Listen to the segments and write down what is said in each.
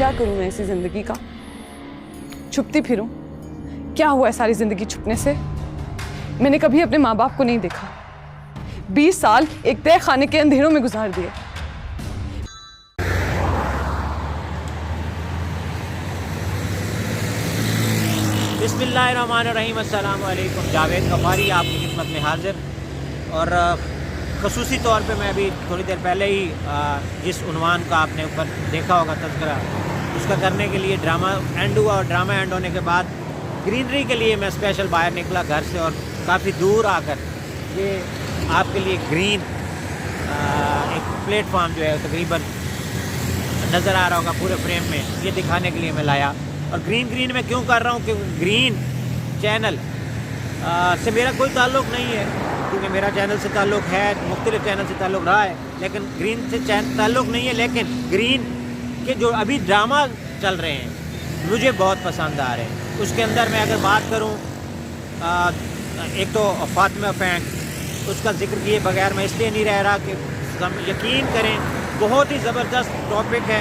क्या करूं मैं इसी जिंदगी का? छुपती फिरूं? क्या हुआ है सारी जिंदगी छुपने से? मैंने कभी अपने माँ बाप को नहीं देखा। 20 साल एक तय खाने के अंधेरों में गुजार दिए। बिस्मिल्लाहिर्रहमानिर्रहीम। अस्सलाम वालेकुम। जावेद गफारी आपकी खिदमत में हाजिर। और खसूसी तौर पे मैं अभी थोड़ी देर पहले ही जिस उन्वान का आपने ऊपर देखा होगा तज़किरा, उसका करने के लिए ड्रामा एंड हुआ, और ड्रामा एंड होने के बाद ग्रीनरी के लिए मैं स्पेशल बाहर निकला घर से, और काफ़ी दूर आकर ये आपके लिए ग्रीन एक प्लेटफॉर्म जो है तकरीबन नज़र आ रहा होगा पूरे फ्रेम में, ये दिखाने के लिए मैं लाया। और ग्रीन मैं क्यों कर रहा हूँ कि ग्रीन चैनल से मेरा कोई ताल्लुक़ नहीं है, क्योंकि मेरा चैनल से ताल्लुक़ है, मुख्तलिफ चैनल से ताल्लुक़ रहा है, लेकिन ग्रीन से ताल्लुक़ नहीं है। लेकिन ग्रीन के जो अभी ड्रामा चल रहे हैं मुझे बहुत पसंद आ रहे हैं। उसके अंदर मैं अगर बात करूँ, एक तो फातिमा फैंग, उसका जिक्र किए बगैर मैं इसलिए नहीं रह रहा कि यकीन करें बहुत ही ज़बरदस्त टॉपिक है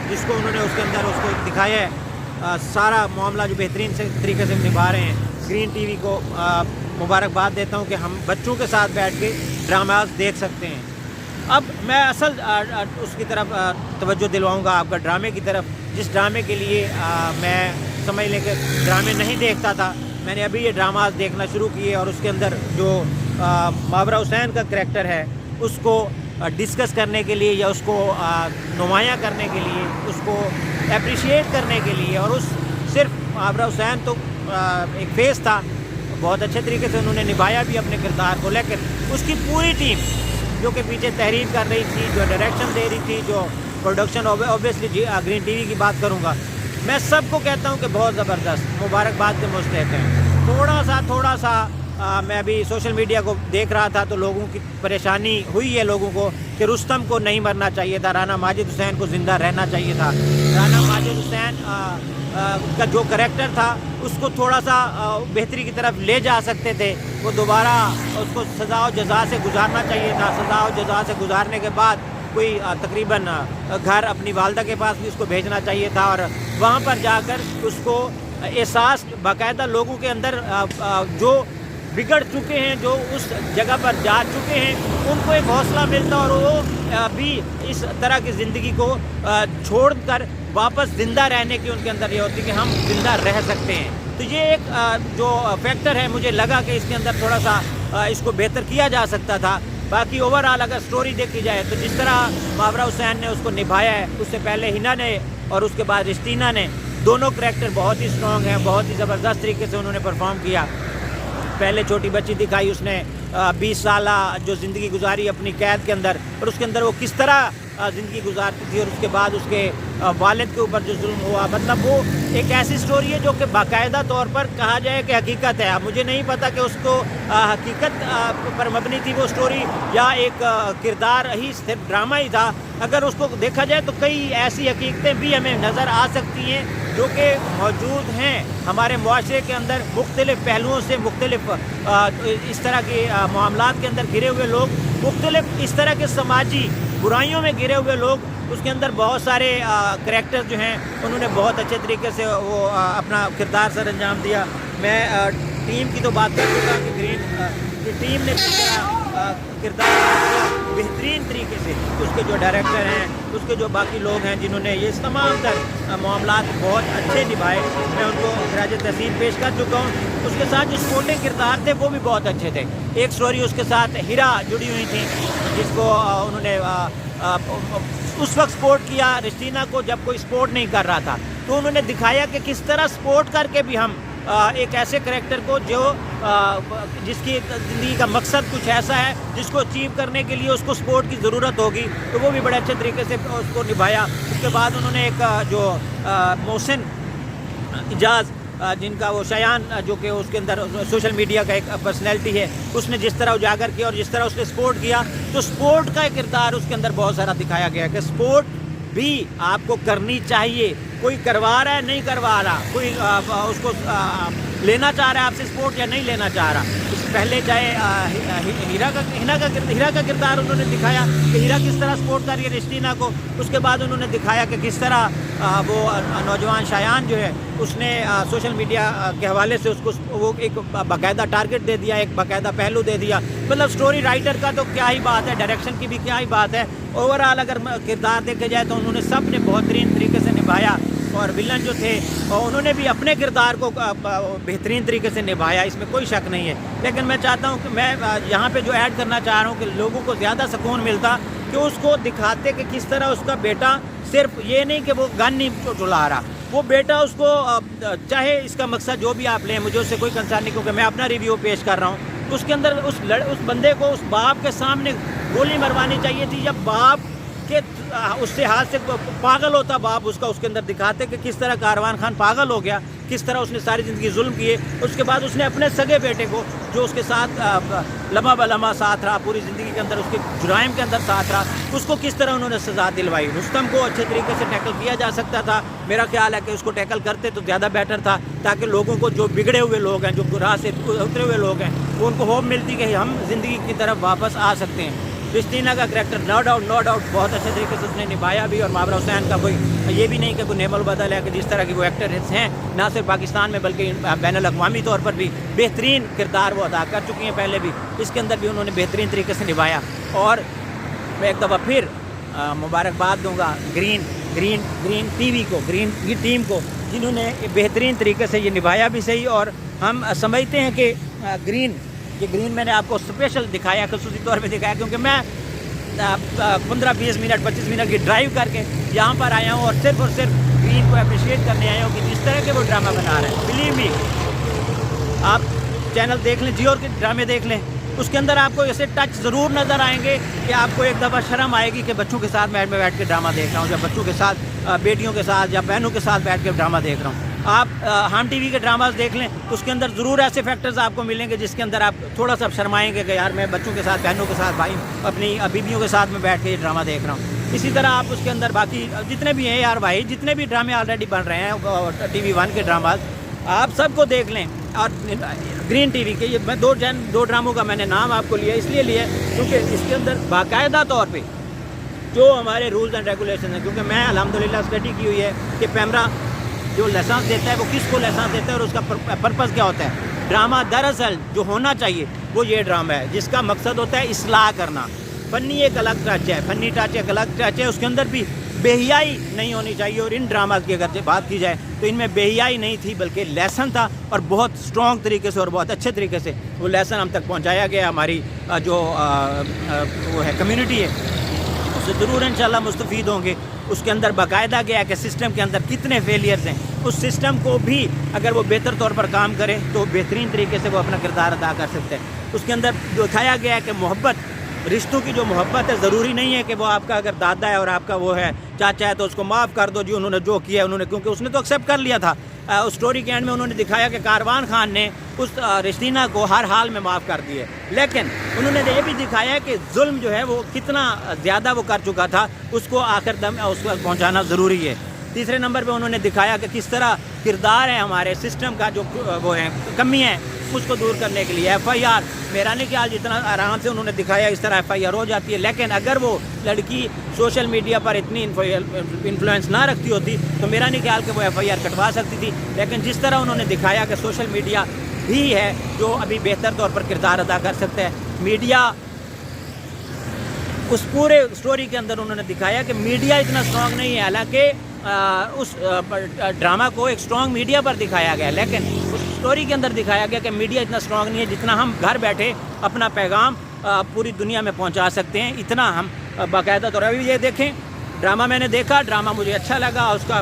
जिसको उन्होंने उसके अंदर उसको दिखाया है। सारा मामला जो बेहतरीन से तरीके से निभा रहे हैं। ग्रीन टीवी को मुबारकबाद देता हूं कि हम बच्चों के साथ बैठ के ड्रामास देख सकते हैं। अब मैं असल उसकी तरफ तवज्जो दिलवाऊंगा आपका, ड्रामे की तरफ, जिस ड्रामे के लिए मैं समझ लें कि ड्रामे नहीं देखता था, मैंने अभी ये ड्रामास देखना शुरू किए। और उसके अंदर जो मावरा हुसैन का करैक्टर है उसको डिस्कस करने के लिए या उसको नुमायाँ करने के लिए, उसको अप्रिशिएट करने के लिए, और उस सिर्फ मावरा हुसैन तो एक फेस था, बहुत अच्छे तरीके से उन्होंने निभाया भी अपने किरदार को, लेकिन उसकी पूरी टीम जो कि पीछे तहरीर कर रही थी, जो डायरेक्शन दे रही थी, जो प्रोडक्शन, ऑब्वियसली ग्रीन टीवी की बात करूँगा, मैं सबको कहता हूँ कि बहुत ज़बरदस्त, मुबारकबाद के मुस्तहिक़ हैं। थोड़ा सा मैं अभी सोशल मीडिया को देख रहा था तो लोगों की परेशानी हुई है लोगों को कि रुस्तम को नहीं मरना चाहिए था, राना माजिद हुसैन को ज़िंदा रहना चाहिए था। राना माजिद हुसैन का जो करैक्टर था उसको थोड़ा सा बेहतरी की तरफ ले जा सकते थे, वो दोबारा उसको सज़ा और जज़ा से गुजारना चाहिए था। सज़ा और जज़ा से गुजारने के बाद कोई तकरीबन घर अपनी वालदा के पास भी उसको भेजना चाहिए था, और वहाँ पर जाकर उसको एहसास बाकायदा लोगों के अंदर जो बिगड़ चुके हैं, जो उस जगह पर जा चुके हैं, उनको एक हौसला मिलता, और वो भी इस तरह की ज़िंदगी को छोड़कर वापस ज़िंदा रहने की उनके अंदर ये होती है कि हम ज़िंदा रह सकते हैं। तो ये एक जो फैक्टर है, मुझे लगा कि इसके अंदर थोड़ा सा इसको बेहतर किया जा सकता था। बाकी ओवरऑल अगर स्टोरी देखी जाए तो जिस तरह मावरा हुसैन ने उसको निभाया है, उससे पहले हिना ने और उसके बाद रिस्टीना ने, दोनों करैक्टर बहुत ही स्ट्रॉन्ग हैं, बहुत ही ज़बरदस्त तरीके से उन्होंने परफॉर्म किया। पहले छोटी बच्ची दिखाई उसने 20 साल जो ज़िंदगी गुजारी अपनी कैद के अंदर, और उसके अंदर वो किस तरह ज़िंदगी गुजारती थी, और उसके बाद उसके वालिद के ऊपर जो जुल्म हुआ, मतलब वो एक ऐसी स्टोरी है जो कि बाकायदा तौर पर कहा जाए कि हकीकत है। अब मुझे नहीं पता कि उसको हकीकत पर मबनी थी वो स्टोरी या एक किरदार ही सिर्फ ड्रामा ही था। अगर उसको देखा जाए तो कई ऐसी हकीकतें भी हमें नज़र आ सकती हैं जो कि मौजूद हैं हमारे मुआशरे के अंदर। मुख्तलिफ़ पहलुओं से मुख्तलिफ इस तरह के मामलात के अंदर घिरे हुए लोग, मुख्तलिफ इस तरह के समाजी बुराइयों में घिरे हुए लोग, उसके अंदर बहुत सारे करैक्टर्स जो हैं उन्होंने बहुत अच्छे तरीके से वो अपना किरदार सर अंजाम दिया। मैं टीम की तो बात कर चुका कि ग्रीन की टीम ने किरदार बेहतरीन तरीके से, उसके जो डायरेक्टर हैं, उसके जो बाकी लोग हैं जिन्होंने ये तमाम तर मामलात बहुत अच्छे निभाए, मैं उनको खराज तहसीन पेश कर चुका हूँ। उसके साथ जो सपोर्टिंग किरदार थे वो भी बहुत अच्छे थे। एक स्टोरी उसके साथ हीरा जुड़ी हुई थी जिसको उन्होंने उस वक्त सपोर्ट किया रिस्टीना को जब कोई सपोर्ट नहीं कर रहा था, तो उन्होंने दिखाया कि किस तरह सपोर्ट करके भी हम एक ऐसे करैक्टर को जो जिसकी ज़िंदगी का मकसद कुछ ऐसा है जिसको अचीव करने के लिए उसको सपोर्ट की ज़रूरत होगी, तो वो भी बड़े अच्छे तरीके से उसको निभाया। उसके बाद उन्होंने एक जो मोहसिन इजाज़ जिनका वो शयान जो कि उसके अंदर सोशल मीडिया का एक पर्सनैलिटी है, उसने जिस तरह उजागर किया और जिस तरह उसने सपोर्ट किया, तो सपोर्ट का किरदार उसके अंदर बहुत सारा दिखाया गया कि सपोर्ट भी आपको करनी चाहिए। कोई करवा रहा है नहीं करवा रहा, कोई उसको लेना चाह रहा है आपसे सपोर्ट या नहीं लेना चाह रहा। पहले चाहे हीरा का किरदार उन्होंने दिखाया कि हीरा किस तरह सपोर्ट कर रही है रिस्टीना को, उसके बाद उन्होंने दिखाया कि किस तरह वो नौजवान शायान जो है उसने सोशल मीडिया के हवाले से उसको वो एक बाकायदा टारगेट दे दिया, एक बाकायदा पहलू दे दिया। मतलब स्टोरी राइटर का तो क्या ही बात है, डायरेक्शन की भी क्या ही बात है। ओवरऑल अगर किरदार देखे जाए तो उन्होंने सब ने बेहतरीन तरीके से निभाया, और विलन जो थे और उन्होंने भी अपने किरदार को बेहतरीन तरीके से निभाया, इसमें कोई शक नहीं है। लेकिन मैं चाहता हूं कि मैं यहाँ पे जो ऐड करना चाह रहा हूँ कि लोगों को ज़्यादा सुकून मिलता कि उसको दिखाते कि किस तरह उसका बेटा सिर्फ ये नहीं कि वो गन नहीं चला रहा, वो बेटा उसको चाहे इसका मकसद जो भी आप लें, मुझे उससे कोई कंसर्न नहीं, क्योंकि मैं अपना रिव्यू पेश कर रहा हूँ। उसके अंदर उस बंदे को उस बाप के सामने गोली मरवानी चाहिए थी, जब बाप के उससे हाथ से पागल होता बाप उसका, उसके अंदर दिखाते कि किस तरह कारवान खान पागल हो गया, किस तरह उसने सारी ज़िंदगी जुल्म किए। उसके बाद उसने अपने सगे बेटे को जो उसके साथ लम्हा बलम्हा साथ रहा, पूरी ज़िंदगी के अंदर उसके जुराइम के अंदर साथ रहा, उसको किस तरह उन्होंने सज़ा दिलवाई। रुस्तम को अच्छे तरीके से टैकल किया जा सकता था, मेरा ख्याल है कि उसको टैकल करते तो ज़्यादा बेटर था, ताकि लोगों को जो बिगड़े हुए लोग हैं, जो राह से उतरे हुए लोग हैं, वो उनको होप मिलती कि हम ज़िंदगी की तरफ वापस आ सकते हैं। रिस्टीना का करैक्टर नो डाउट बहुत अच्छे तरीके से उसने निभाया भी, और माबरा हुसैन का कोई ये भी नहीं कि कोई नेमल बदल है कि जिस तरह की वो एक्टर्स हैं ना सिर्फ पाकिस्तान में बल्कि बैनुल अक़वामी तौर पर भी बेहतरीन किरदार वो अदा कर चुकी हैं पहले भी, इसके अंदर भी उन्होंने बेहतरीन तरीके से निभाया। और मैं एक दफ़ा फिर मुबारकबाद दूँगा ग्रीन टीवी को, ग्रीन की टीम को, जिन्होंने बेहतरीन तरीके से ये निभाया भी सही। और हम समझते हैं कि ग्रीन मैंने आपको स्पेशल दिखाया, ख़ुसूसी तौर पे दिखाया, क्योंकि मैं 15-20 मिनट 25 मिनट की ड्राइव करके यहाँ पर आया हूँ और सिर्फ ग्रीन को अप्रिशिएट करने आया हूँ कि जिस तरह के वो ड्रामा बना रहे हैं। बिलीव मी, आप चैनल देख लें, जियो के ड्रामे देख लें, उसके अंदर आपको ऐसे टच ज़रूर नज़र आएंगे कि आपको एक दफ़ा शर्म आएगी कि बच्चों के साथ मैं बैठ के ड्रामा देख रहा हूँ, या बच्चों के साथ, बेटियों के साथ या बहनों के साथ बैठ के ड्रामा देख रहा हूँ। आप हम टीवी के ड्रामास देख लें, उसके अंदर ज़रूर ऐसे फैक्टर्स आपको मिलेंगे जिसके अंदर आप थोड़ा सा शर्माएंगे कि यार मैं बच्चों के साथ, बहनों के साथ, भाई अपनी बीवियों के साथ में बैठ के ये ड्रामा देख रहा हूँ। इसी तरह आप उसके अंदर बाकी जितने भी हैं यार भाई, जितने भी ड्रामे ऑलरेडी बन रहे हैं TV1 के ड्रामास, आप सबको देख लें। और ग्रीन टीवी के ये मैं दो ड्रामों का मैंने नाम आपको लिया, इसलिए लिया क्योंकि इसके अंदर बाकायदा तौर पे जो हमारे रूल्स एंड रेगुलेशन हैं, क्योंकि मैं अल्हम्दुलिल्लाह स्टडी की हुई है कि पैमरा जो लाइसेंस देता है वो किसको लाइसेंस देता है और उसका पर्पज़ क्या होता है। ड्रामा दरअसल जो होना चाहिए वो ये ड्रामा है जिसका मकसद होता है इस्लाह करना। फ़नी एक अलग टच है, फ़नी टच एक अलग टच है, उसके अंदर भी बेहियाई नहीं होनी चाहिए। और इन ड्रामा की अगर बात की जाए तो इनमें बेहियाई नहीं थी, बल्कि लेसन था, और बहुत स्ट्रॉन्ग तरीके से और बहुत अच्छे तरीके से वो लेसन हम तक पहुंचाया गया। हमारी जो वो है कम्युनिटी है, उससे ज़रूर इंशाल्लाह मुस्तफ़ीद होंगे। उसके अंदर बाकायदा गया कि सिस्टम के अंदर कितने फेलियर्स हैं, उस सिस्टम को भी अगर वो बेहतर तौर पर काम करे तो बेहतरीन तरीके से वो अपना किरदार अदा कर सकते हैं। उसके अंदर दिखाया गया है कि मोहब्बत, रिश्तों की जो मोहब्बत है, ज़रूरी नहीं है कि वो आपका अगर दादा है और आपका वो है चाचा है तो उसको माफ़ कर दो जी, उन्होंने जो किया उन्होंने, क्योंकि उसने तो एक्सेप्ट कर लिया था। उस स्टोरी के एंड में उन्होंने दिखाया कि कारवान खान ने उस रिस्टीना को हर हाल में माफ़ कर दिए, लेकिन उन्होंने ये भी दिखाया कि जुल्म जो है वो कितना ज़्यादा वो कर चुका था, उसको आखिर दम उसको पहुँचाना ज़रूरी है। तीसरे नंबर पे उन्होंने दिखाया कि किस तरह किरदार है हमारे सिस्टम का जो वो है कमी है, उसको दूर करने के लिए FIR, मेरा नहीं ख्याल जितना आराम से उन्होंने दिखाया इस तरह FIR हो जाती है। लेकिन अगर वो लड़की सोशल मीडिया पर इतनी इन्फ्लुएंस ना रखती होती तो मेरा नहीं ख्याल कि वो FIR कटवा सकती थी। लेकिन जिस तरह उन्होंने दिखाया कि सोशल मीडिया भी है जो अभी बेहतर तौर पर किरदार अदा कर सकता है, मीडिया, उस पूरे स्टोरी के अंदर उन्होंने दिखाया कि मीडिया इतना स्ट्रॉन्ग नहीं है। हालांकि उस ड्रामा को एक स्ट्रॉन्ग मीडिया पर दिखाया गया, लेकिन उस स्टोरी के अंदर दिखाया गया कि मीडिया इतना स्ट्रॉन्ग नहीं है जितना हम घर बैठे अपना पैगाम पूरी दुनिया में पहुंचा सकते हैं, इतना हम बाकायदा तौर पर। अभी ये देखें, ड्रामा मैंने देखा, ड्रामा मुझे अच्छा लगा। उसका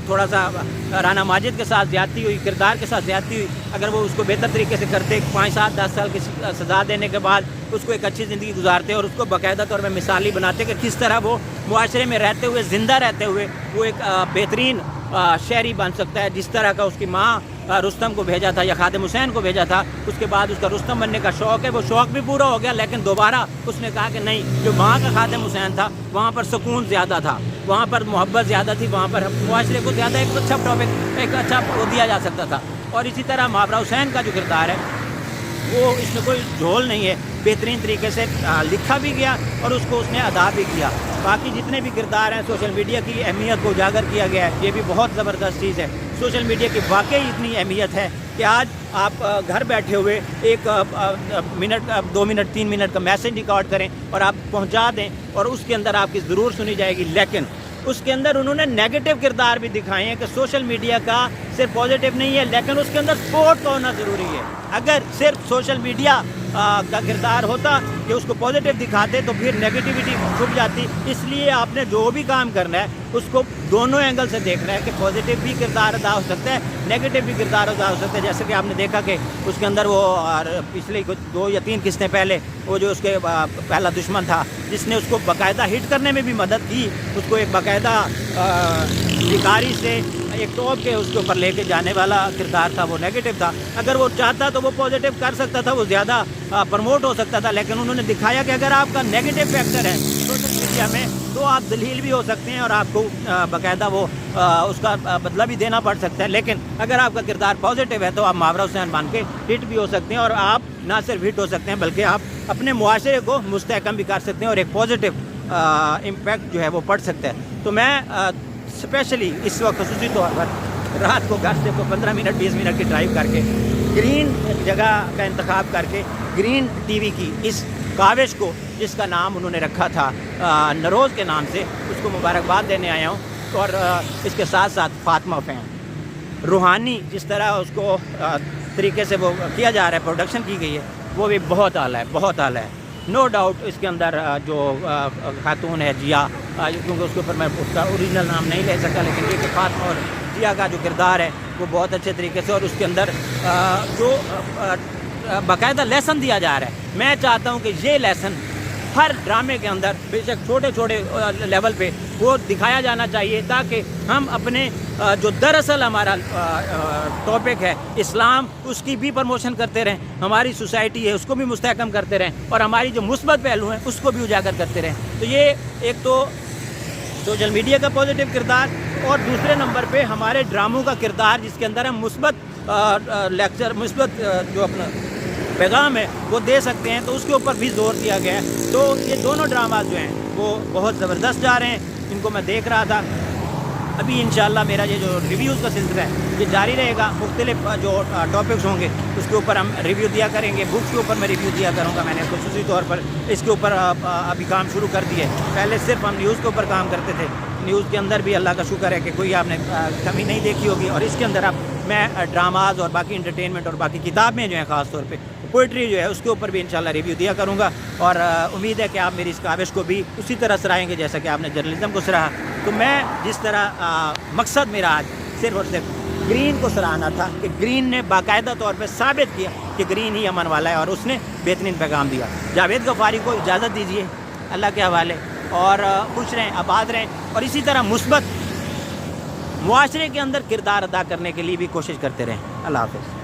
थोड़ा सा राना माजिद के साथ ज़्यादती हुई, किरदार के साथ ज़्यादती हुई। अगर वो उसको बेहतर तरीके से करते, 5, 7, 10 साल की सज़ा देने के बाद उसको एक अच्छी ज़िंदगी गुजारते और उसको बाकायदा तौर पर मिसाली बनाते कि किस तरह वो मुआशरे में रहते हुए, ज़िंदा रहते हुए वो एक बेहतरीन शहरी बन सकता है। जिस तरह का उसकी माँ रुस्तम को भेजा था या खादिम हुसैन को भेजा था, उसके बाद उसका रुस्तम बनने का शौक़ है, वो शौक़ भी पूरा हो गया। लेकिन दोबारा उसने कहा कि नहीं, जो माँ का खादिम हुसैन था वहाँ पर सुकून ज़्यादा था, वहाँ पर मोहब्बत ज़्यादा थी, वहाँ पर मुआशरे को ज़्यादा एक अच्छा टॉपिक, एक अच्छा वो दिया जा सकता था। اور اسی طرح ماورا حسین کا جو کردار ہے وہ اس میں کوئی جھول نہیں ہے، بہترین طریقے سے لکھا بھی گیا اور اس کو اس نے ادا بھی کیا۔ باقی جتنے بھی کردار ہیں سوشل میڈیا کی اہمیت کو اجاگر کیا گیا ہے، یہ بھی بہت زبردست چیز ہے۔ سوشل میڈیا کی واقعی اتنی اہمیت ہے کہ آج آپ گھر بیٹھے ہوئے ایک منٹ 2 منٹ 3 منٹ کا میسج ریکارڈ کریں اور آپ پہنچا دیں اور اس کے اندر آپ کی ضرور سنی جائے گی، لیکن اس کے اندر انہوں نے نیگیٹو کردار بھی دکھائے ہیں کہ سوشل میڈیا کا صرف پازیٹیو نہیں ہے لیکن اس کے اندر سپورٹ کا ہونا ضروری ہے۔ اگر صرف سوشل میڈیا کا کردار ہوتا کہ اس کو پازیٹیو دکھاتے تو پھر نیگیٹیوٹی چھپ جاتی۔ اس لیے آپ نے جو بھی کام کرنا ہے اس کو دونوں اینگل سے دیکھنا ہے کہ پازیٹیو بھی کردار ادا ہو سکتا ہے، نیگیٹیو بھی کردار ادا ہو سکتا ہے۔ جیسے کہ آپ نے دیکھا کہ اس کے اندر وہ پچھلے 2 یا 3 قسطیں پہلے وہ جو اس کے پہلا دشمن تھا جس نے اس کو باقاعدہ ہٹ کرنے میں بھی مدد کی، اس کو ایک باقاعدہ شکاری سے ایک ٹوپ کے اس کے اوپر لے کے جانے والا کردار تھا، وہ نیگیٹو تھا۔ اگر وہ چاہتا تو وہ پازیٹیو کر سکتا تھا، وہ زیادہ پروموٹ ہو سکتا تھا، لیکن انہوں نے دکھایا کہ اگر آپ کا نیگیٹو فیکٹر ہے سوشل میڈیا میں تو آپ ذلیل بھی ہو سکتے ہیں اور آپ کو باقاعدہ وہ اس کا بدلہ بھی دینا پڑ سکتا ہے، لیکن اگر آپ کا کردار پازیٹیو ہے تو آپ ماورا حسین بن کے ہٹ بھی ہو سکتے ہیں اور آپ نہ صرف ہٹ ہو سکتے ہیں بلکہ آپ اپنے معاشرے کو مستحکم بھی کر سکتے ہیں اور ایک پازیٹیو امپیکٹ جو ہے وہ پڑ سکتا ہے۔ تو میں اسپیشلی اس وقت خصوصی طور پر رات کو گھر سے 15 منٹ 20 منٹ کی ڈرائیو کر کے گرین جگہ کا انتخاب کر کے گرین ٹی وی کی اس کاوش کو جس کا نام انہوں نے رکھا تھا نروز کے نام سے، اس کو مبارکباد دینے آیا ہوں۔ اور اس کے ساتھ ساتھ فاطمہ فین روحانی جس طرح اس کو طریقے سے وہ کیا جا رہا ہے، پروڈکشن کی گئی ہے، وہ بھی بہت اعلیٰ ہے، بہت اعلیٰ ہے۔ نو ڈاؤٹ اس کے اندر جو خاتون ہے جیا، کیونکہ اس کے اوپر میں اس کا اوریجنل نام نہیں لے سکتا، لیکن یہ کہ فاطمہ اور جیا کا جو کردار ہے وہ بہت اچھے طریقے سے، اور اس کے اندر جو باقاعدہ لیسن دیا جا رہا ہے، میں چاہتا ہوں کہ یہ لیسن ہر ڈرامے کے اندر بے شک چھوٹے چھوٹے لیول پہ وہ دکھایا جانا چاہیے تاکہ ہم اپنے جو دراصل ہمارا ٹاپک ہے اسلام، اس کی بھی پروموشن کرتے رہیں، ہماری سوسائٹی ہے اس کو بھی مستحکم کرتے رہیں اور ہماری جو مثبت پہلو ہیں اس کو بھی اجاگر کرتے رہیں۔ تو یہ ایک تو سوشل میڈیا کا پازیٹیو کردار، اور دوسرے نمبر پہ ہمارے ڈراموں کا کردار جس کے اندر ہم مثبت لیکچر، مثبت جو اپنا پیغام ہے وہ دے سکتے ہیں، تو اس کے اوپر بھی زور دیا گیا ہے۔ تو یہ دونوں ڈراماز جو ہیں وہ بہت زبردست جا رہے ہیں، ان کو میں دیکھ رہا تھا۔ ابھی انشاءاللہ میرا یہ جو ریویوز کا سلسلہ ہے یہ جاری رہے گا، مختلف جو ٹاپکس ہوں گے اس کے اوپر ہم ریویو دیا کریں گے۔ بکس کے اوپر میں ریویو دیا کروں گا، میں نے خصوصی طور پر اس کے اوپر ابھی کام شروع کر دیا ہے۔ پہلے صرف ہم نیوز کے اوپر کام کرتے تھے، نیوز کے اندر بھی اللہ کا شکر ہے کہ کوئی آپ نے کمی نہیں دیکھی ہوگی، اور اس کے اندر اب میں ڈراماز اور باقی انٹرٹینمنٹ اور باقی کتابیں جو ہیں خاص طور پہ پوئٹری جو ہے اس کے اوپر بھی انشاءاللہ ریویو دیا کروں گا، اور امید ہے کہ آپ میری اس کاوش کو بھی اسی طرح سراہیں گے جیسا کہ آپ نے جرنلزم کو سراہا۔ تو میں جس طرح مقصد میرا آج صرف اور صرف گرین کو سراہنا تھا کہ گرین نے باقاعدہ طور پہ ثابت کیا کہ گرین ہی امن والا ہے اور اس نے بہترین پیغام دیا۔ جاوید غفاری کو اجازت دیجیے اللہ کے حوالے، اور خوش رہیں، آباد رہیں، اور اسی طرح مثبت معاشرے کے اندر کردار ادا کرنے کے لیے بھی کوشش کرتے رہیں۔ اللہ حافظ۔